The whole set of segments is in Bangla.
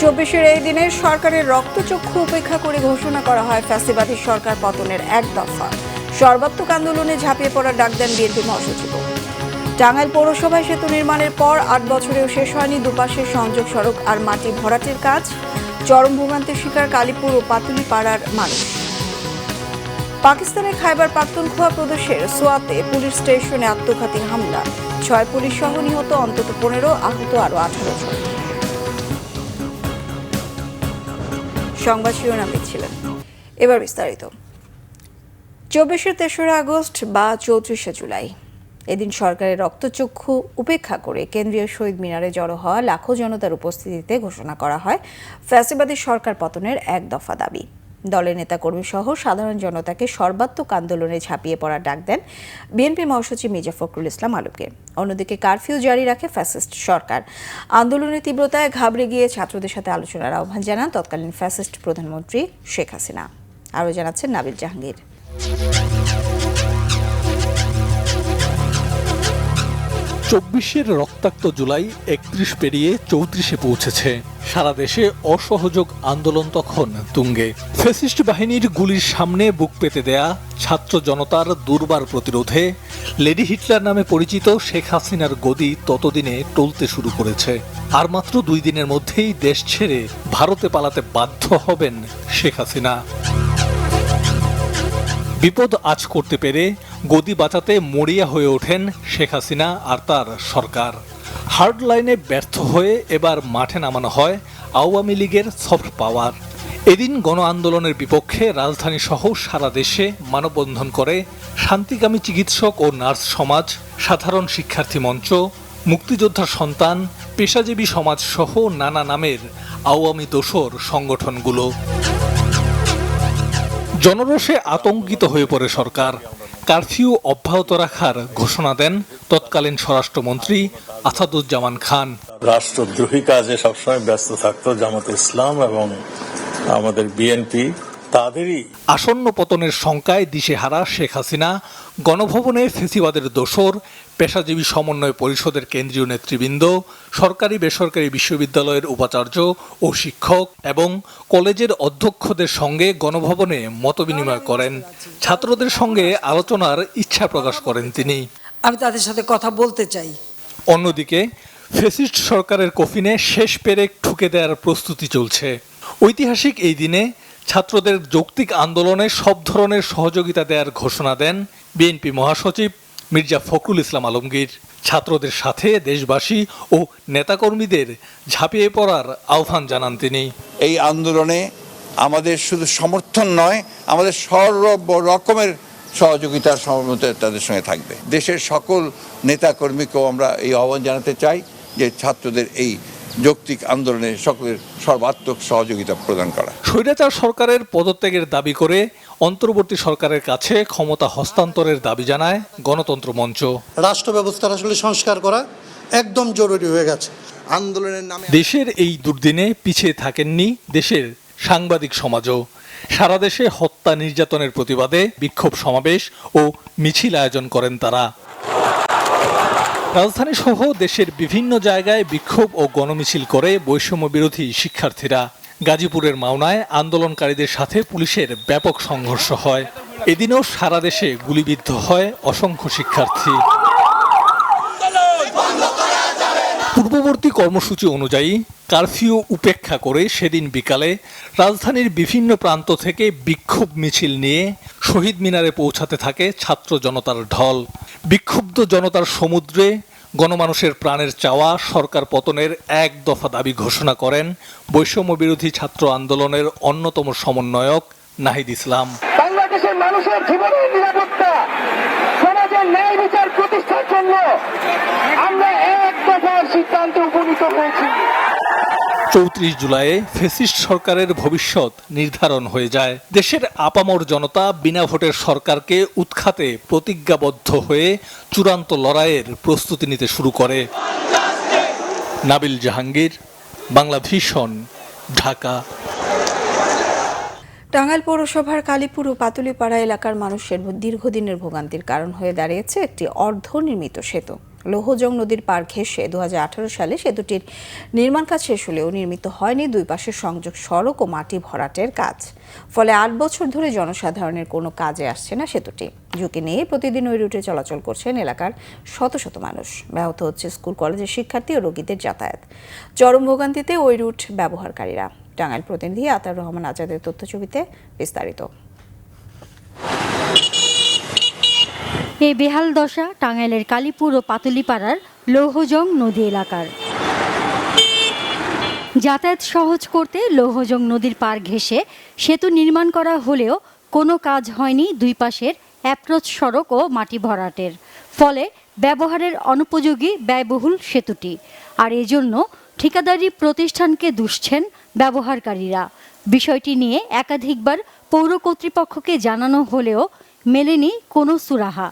চব্বিশের এই দিনে সরকারের রক্তচক্ষু উপেক্ষা করে ঘোষণা করা হয় ফ্যাসিবাদী সরকার পতনের এক দফা। সর্বাত্মক আন্দোলনে ঝাঁপিয়ে পড়ার ডাক দেন বিএনপি মহাসচিব। টাঙ্গাইল পৌরসভায় সেতু নির্মাণের পর ৮ বছরেও শেষ হয়নি দুপাশের সংযোগ সড়ক আর মাটি ভরাটের কাজ। চরম ভোগান্তির শিকার কালীপুর ও পাতুলিপাড়ার মানুষ। পাকিস্তানের খাইবার পাখতুনখোয়া প্রদেশের সোয়াতে পুলিশ স্টেশনে আত্মঘাতী হামলা, ৬ পুলিশ সহ নিহত অন্তত ১৫, আহত আরও ১৮ জন। সংবাদ শিরোনাম দিচ্ছিলেন, এবার বিস্তারিত। ২৪শে ৩রা আগস্ট বা ৩৪শে জুলাই এদিন সরকারের রক্তচক্ষু উপেক্ষা করে কেন্দ্রীয় শহীদ মিনারে জড়ো হওয়া লাখো জনতার উপস্থিতিতে ঘোষণা করা হয় ফ্যাসিবাদী সরকার পতনের এক দফা দাবি। দলের নেতাকর্মী সহ সাধারণ জনতাকে সর্বাত্মক আন্দোলনে ঝাঁপিয়ে পড়ার ডাক দেন বিএনপি মহাসচিব মির্জা ফখরুল ইসলাম আলমগীর। অন্যদিকে কারফিউ জারি রাখে ফ্যাসিস্ট সরকার। আন্দোলনের তীব্রতায় ঘাবড়ে গিয়ে ছাত্রদের সাথে আলোচনার আহ্বান জানান তৎকালীন ফ্যাসিস্ট প্রধানমন্ত্রী শেখ হাসিনা। আরও জানাচ্ছেন নাবিল জাহাঙ্গীর। ২৪শের রক্তাক্ত জুলাই ৩১ পেরিয়ে ৩৪শে পৌঁছেছে। সারা দেশে অসহযোগ আন্দোলন তখন তুঙ্গে। ফ্যাসিস্ট বাহিনীর গুলির সামনে বুক পেতে দেয়া ছাত্র জনতার দুর্বার প্রতিরোধে লেডি হিটলার নামে পরিচিত শেখ হাসিনার গদি ততদিনে টলতে শুরু করেছে। আর মাত্র ২ দিনের মধ্যেই দেশ ছেড়ে ভারতে পালাতে বাধ্য হবেন শেখ হাসিনা। বিপদ আঁচ করতে পেরে গদি বাঁচাতে মরিয়া হয়ে ওঠেন শেখ হাসিনা আর তার সরকার। হার্ড লাইনে ব্যর্থ হয়ে এবার মাঠে নামানো হয় আওয়ামী লীগের সফট পাওয়ার। এদিন গণ আন্দোলনের বিপক্ষে রাজধানী সহ সারা দেশে মানববন্ধন করে শান্তিকামী চিকিৎসক ও নার্স সমাজ, সাধারণ শিক্ষার্থী মঞ্চ, মুক্তিযোদ্ধার সন্তান, পেশাজীবী সমাজ সহ নানা নামের আওয়ামী দোসর সংগঠনগুলো। জনরোষে আতঙ্কিত হয়ে পড়ে সরকার। কারফিউ অব্যাহত রাখার ঘোষণা দেন তৎকালীন স্বরাষ্ট্রমন্ত্রী আসাদুজ্জামান খান। রাষ্ট্রদ্রোহী কাজে সবসময় ব্যস্ত থাকতো জামাতে ইসলাম এবং আমাদের বিএনপি, তাদেরই আসন্ন পতনের শঙ্কায় দিশেহারা শেখ হাসিনা গণভবনে ফ্যাসিবাদের দোসর, পেশাজীবী সমন্বয় পরিষদের কেন্দ্রীয় নেতৃবৃন্দ, সরকারি বেসরকারি বিশ্ববিদ্যালয়ের উপাচার্য ও শিক্ষক এবং কলেজের অধ্যক্ষদের সঙ্গে গণভবনে মতবিনিময় করেন। ছাত্রদের সঙ্গে আলোচনার ইচ্ছা প্রকাশ করেন তিনি। আমি তাদের সাথে কথা বলতে চাই। অন্যদিকে ফ্যাসিস্ট সরকারের কফিনে শেষ পেরেক ঠুকে দেওয়ার প্রস্তুতি চলছে। ঐতিহাসিক এই দিনে ছাত্রদের যৌক্তিক আন্দোলনে সব ধরনের সহযোগিতা দেওয়ার ঘোষণা দেন বিএনপি মহাসচিব মির্জা ফখরুল ইসলাম আলমগীর। ছাত্রদের সাথে দেশবাসী ও নেতাকর্মীদের ঝাঁপিয়ে পড়ার আহ্বান জানান তিনি। এই আন্দোলনে আমাদের শুধু সমর্থন নয়, আমাদের সর্ব রকমের সহযোগিতার সহমত তাদের সঙ্গে থাকবে। দেশের সকল নেতাকর্মীকেও আমরা এই আহ্বান জানাতে চাই যে ছাত্রদের এই যৌক্তিক আন্দোলনে সকলের সর্বাত্মক সহযোগিতা প্রদান করা। স্বৈরাচার সরকারের পদত্যাগের দাবি করে অন্তর্বর্তী সরকারের কাছে ক্ষমতা হস্তান্তরের দাবি জানায় গণতন্ত্র মঞ্চ। রাষ্ট্র ব্যবস্থার আসলে সংস্কার করা একদম জরুরি হয়ে গেছে। আন্দোলনের নামে দেশের এই দুর্দিনে পিছিয়ে থাকেননি দেশের সাংবাদিক সমাজও। সারা দেশে হত্যা নির্যাতনের প্রতিবাদে বিক্ষোভ সমাবেশ ও মিছিল আয়োজন করেন তারা। রাজধানী সহ দেশের বিভিন্ন জায়গায় বিক্ষোভ ও গণমিছিল করে বৈষম্য বিরোধী শিক্ষার্থীরা। গাজীপুরের মাওনায় আন্দোলনকারীদের সাথে পুলিশের ব্যাপক সংঘর্ষ হয়। এদিনও সারা দেশে গুলিবিদ্ধ হয় অসংখ্য শিক্ষার্থী। পূর্ববর্তী কর্মসূচি অনুযায়ী কারফিউ উপেক্ষা করে সেদিন বিকালে রাজধানীর বিভিন্ন প্রান্ত থেকে বিক্ষোভ মিছিল নিয়ে শহীদ মিনারে পৌঁছাতে থাকে ছাত্র জনতার ঢল। বিক্ষুব্ধ জনতার সমুদ্রে গণমানুষের প্রাণের চাওয়া সরকার পতনের এক দফা দাবি ঘোষণা করেন বৈষম্য বিরোধী ছাত্র আন্দোলনের অন্যতম সমন্বয়ক নাহিদ ইসলাম। বাংলাদেশের মানুষের জীবনের নিরাপত্তা, সমাজের ন্যায় বিচার প্রতিষ্ঠার জন্য আমরা এক দফার সিদ্ধান্তে উপনীত হয়েছি। ৩৪ জুলাইয়ে ফ্যাসিস্ট সরকারের ভবিষ্যৎ নির্ধারণ হয়ে যায়। দেশের আপামর জনতা বিনা ভোটের সরকারকে উৎখাতে প্রতিজ্ঞাবদ্ধ হয়ে চূড়ান্ত লড়াইয়ের প্রস্তুতি নিতে শুরু করে। নাবিল জাহাঙ্গীর, বাংলা ভিশন, ঢাকা। টাঙ্গাইল পৌরসভার কালীপুর ও পাতুলিপাড়া এলাকার মানুষের দীর্ঘদিনের ভোগান্তির কারণ হয়ে দাঁড়িয়েছে একটি অর্ধনির্মিত সেতু। লৌহজং নদীর পার ঘেঁষে 2018 সালে সেতুটির নির্মাণ কাজ শেষ হলেও নির্মিত হয়নি দুই পাশের সংযোগ সড়ক ও মাটি ভরাটের কাজ। ফলে 8 বছর ধরে জনসাধারণের কোনো কাজে আসছে না সেতুটি। ঝুঁকি নিয়ে প্রতিদিন ওই রুটে চলাচল করছেন এলাকার শত শত মানুষ। ব্যাহত হচ্ছে স্কুল কলেজের শিক্ষার্থী ও রোগীদের যাতায়াত। চরম ভোগান্তিতে ওই রুট ব্যবহারকারীরা। টাঙ্গাইল প্রতিনিধি আতাউর রহমান আজাদের তথ্যছবিতে বিস্তারিত। এই বেহাল দশা টাঙ্গাইলের কালীপুর ও পাতুলিপাড়ার লৌহজং নদী এলাকার। যাতায়াত সহজ করতে লৌহজং নদীর পার ঘেঁষে সেতু নির্মাণ করা হলেও কোনো কাজ হয়নি দুই পাশের অ্যাপ্রোচ সড়ক ও মাটি ভরাটের। ফলে ব্যবহারের অনুপযোগী ব্যয়বহুল সেতুটি। আর এজন্য ঠিকাদারি প্রতিষ্ঠানকে দুষছেন ব্যবহারকারীরা। বিষয়টি নিয়ে একাধিকবার পৌর কর্তৃপক্ষকে জানানো হলেও মেলেনি কোনো সুরাহা।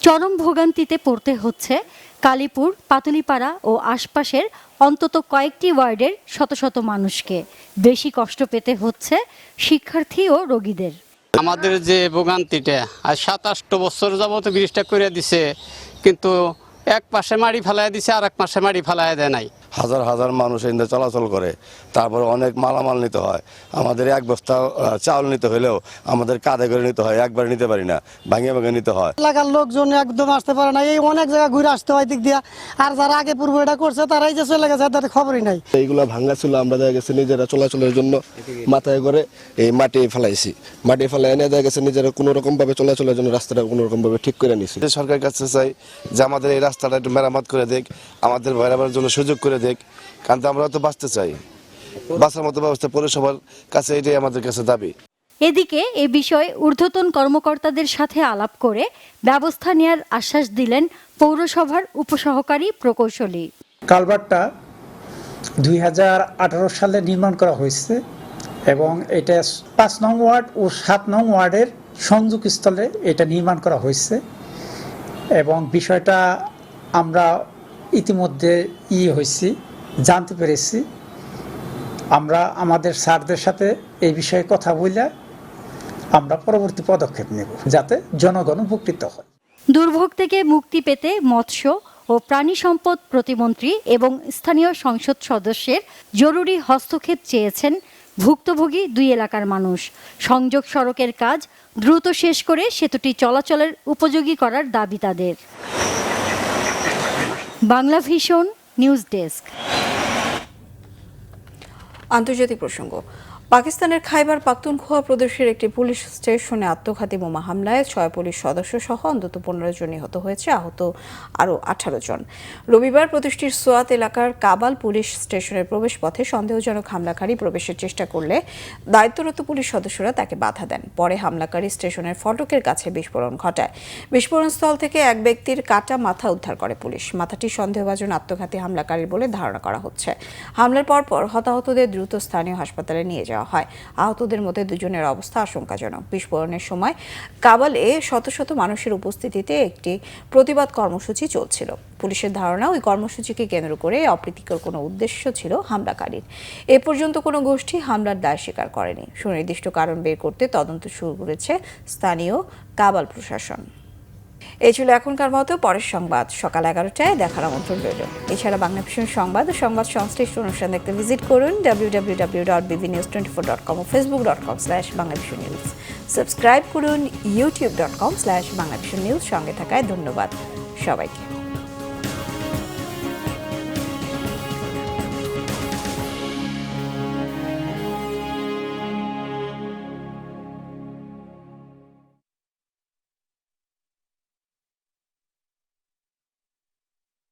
চরম ভোগান্তিতে পড়তে হচ্ছে কালীপুর, পাতুলিপাড়া ও আশপাশের অন্তত কয়েকটি ওয়ার্ডের শত শত মানুষকে। বেশি কষ্ট পেতে হচ্ছে শিক্ষার্থী ও রোগীদের। আমাদের যে ভোগান্তিটা আর 27 বছর যাবত ব্রিজটা করে দিছে, কিন্তু এক পাশে মাটি ফেলায় দিছে আর এক পাশে মাটি ফেলায় দেয় নাই। হাজার হাজার মানুষ এখানে চলাচল করে, তারপর অনেক মালামাল নিতে হয়। আমাদের এক বস্তা চাউল নিতে হলেও আমাদের কাঁধে করে নিতে হয়, একবার নিতে পারি না, ভাঙে ভাঙে নিতে হয়। এলাকার লোকজন একদম আসতে পারে না, এই অনেক জায়গা ঘুরে আসতে হয় দিক দিয়া। আর যারা আগে পূর্বে এটা করছে তারাই যে চলে গেছে তাদের খবরই নাই। এইগুলো ভাঙ্গা ছিল, আমরা দেখা গেছে নিজেরা চলাচলের জন্য মাথায় করে এই মাটি ফেলাইছি। মাটি ফেলাই এনে দেখা গেছে নিজেরা কোনো রকম ভাবে চলাচলের জন্য রাস্তাটা কোনো রকম ভাবে ঠিক করে নিছি। সরকারের কাছে চাই যে আমাদের এই রাস্তাটা একটু মেরামত করে দেখ, আমাদের ভয়রাবার জন্য সুযোগ করে দেখ, কারণ আমরা তো বাঁচতে চাই। বাঁচার মতো ব্যবস্থা পৌরসভার কাছে, এটাই আমাদের কাছে দাবি। এদিকে এ বিষয়ে ঊর্ধ্বতন কর্মকর্তাদের সাথে আলাপ করে ব্যবস্থা নেওয়ার আশ্বাস দিলেন পৌরসভার উপসহকারী প্রকৌশলী। কালভার্টটা 2018 সালে নির্মাণ করা হয়েছে এবং এটা 5 নং ওয়ার্ড ও 7 নং ওয়ার্ডের সংযোগস্থলে এটা নির্মাণ করা হয়েছে এবং বিষয়টা আমরা ইতিমধ্যে হয়েছি, জানতে পেরেছি। আমরা আমাদের স্যারদের সাথে এই বিষয়ে কথা বলে আমরা পরবর্তী পদক্ষেপ নেব যাতে জনগণ উপকৃত হয়। দুর্ভোগ থেকে মুক্তি পেতে মৎস্য ও প্রাণী সম্পদ প্রতিমন্ত্রী এবং স্থানীয় সংসদ সদস্যের জরুরি হস্তক্ষেপ চেয়েছেন ভুক্তভোগী দুই এলাকার মানুষ। সংযোগ সড়কের কাজ দ্রুত শেষ করে সেতুটি চলাচলের উপযোগী করার দাবি তাদের। Bangla vision news desk. আন্তর্জাতিক প্রসঙ্গ। পাকিস্তানের খাইবার পাখতুনখোয়া প্রদেশের একটি পুলিশ স্টেশনে আত্মঘাতী বোমা হামলায় 6 পুলিশ সদস্য সহ অন্তত 15 জন নিহত হয়েছে, আহত আরও 18 জন। রবিবার প্রদেশটির সোয়াত এলাকার কাবাল পুলিশ স্টেশনের প্রবেশপথে সন্দেহজনক হামলাকারী প্রবেশের চেষ্টা করলে দায়িত্বরত পুলিশ সদস্যরা তাকে বাধা দেন। পরে হামলাকারী স্টেশনের ফটকের কাছে বিস্ফোরণ ঘটায়। বিস্ফোরণস্থল থেকে এক ব্যক্তির কাটা মাথা উদ্ধার করে পুলিশ। মাথাটি সন্দেহভাজন আত্মঘাতী হামলাকারীর বলে ধারণা করা হচ্ছে। হামলার পরপর হতাহতদের দ্রুত স্থানীয় হাসপাতালে নিয়ে যাওয়া হয়। আহতদের মধ্যে 2 জনের অবস্থা আশঙ্কাজনক। বিস্ফোরণের সময় কাবালে শত শত মানুষের উপস্থিতিতে একটি প্রতিবাদ কর্মসূচি চলছিল। পুলিশের ধারণা ওই কর্মসূচিকে কেন্দ্র করে অপ্রীতিকর কোনো উদ্দেশ্য ছিল হামলাকারীর। এ পর্যন্ত কোনো গোষ্ঠী হামলার দায় স্বীকার করেনি। সুনির্দিষ্ট কারণ বের করতে তদন্ত শুরু করেছে স্থানীয় কাবাল প্রশাসন। এই ছিল এখনকার মতো। পরের সংবাদ সকাল 11টায় দেখার আমন্ত্রণ রইল। এছাড়া বাংলা ভিশন সংবাদ ও সংবাদ সংশ্লিষ্ট অনুষ্ঠান দেখতে ভিজিট করুন www.bbnews24.com ও facebook.com/banglavishnnews। সাবস্ক্রাইব করুন youtube.com/banglavishnnews। সঙ্গে থাকায় ধন্যবাদ সবাইকে।